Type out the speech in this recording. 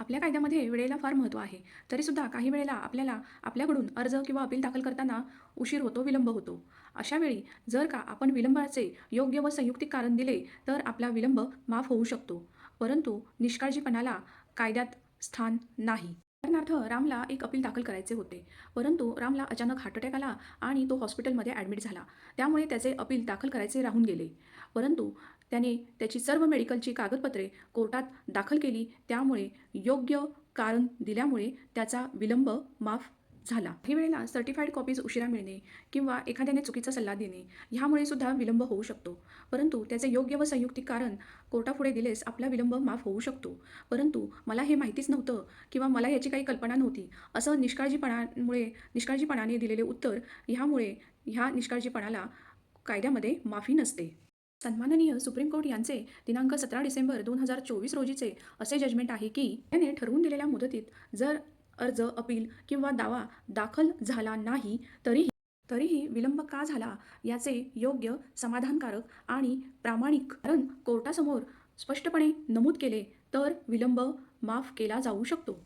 आपल्या कायद्यामध्ये वेळेला फार महत्त्व आहे. तरीसुद्धा काही वेळेला आपल्याला आपल्याकडून अर्ज किंवा अपील दाखल करताना उशीर होतो, विलंब होतो. अशा वेळी जर का आपण विलंबाचे योग्य व संयुक्तिक कारण दिले, तर आपला विलंब माफ होऊ शकतो. परंतु निष्काळजीपणाला कायद्यात स्थान नाही. उदाहरणार्थ रामला एक अपील दाखल करायचे होते, परंतु रामला अचानक हार्ट अटॅक आला आणि तो हॉस्पिटलमध्ये ॲडमिट झाला. त्यामुळे त्याचे अपील दाखल करायचे राहून गेले. परंतु त्याने त्याची सर्व मेडिकलची कागदपत्रे कोर्टात दाखल केली. त्यामुळे योग्य कारण दिल्यामुळे त्याचा विलंब माफ झाला. काही वेळेला सर्टिफाईड कॉपीज उशिरा मिळणे किंवा एखाद्याने चुकीचा सल्ला देणे ह्यामुळे सुद्धा विलंब होऊ शकतो. परंतु त्याचे योग्य व संयुक्तिक कारण कोर्टापुढे दिलेस आपला विलंब माफ होऊ शकतो. परंतु मला हे माहितीच नव्हतं किंवा मला याची काही कल्पना नव्हती, असं निष्काळजीपणाने दिलेले उत्तर ह्यामुळे ह्या निष्काळजीपणाला कायद्यामध्ये माफी नसते. सन्माननीय सुप्रीम कोर्ट यांचे दिनांक 17 डिसेंबर 2024 रोजीचे असे जजमेंट आहे की त्याने ठरवून दिलेल्या मुदतीत जर अर्ज, अपील किंवा दावा दाखल झाला नाही तरीही विलंब का झाला याचे योग्य, समाधानकारक आणि प्रामाणिक कारण कोर्टासमोर स्पष्टपणे नमूद केले तर विलंब माफ केला जाऊ शकतो.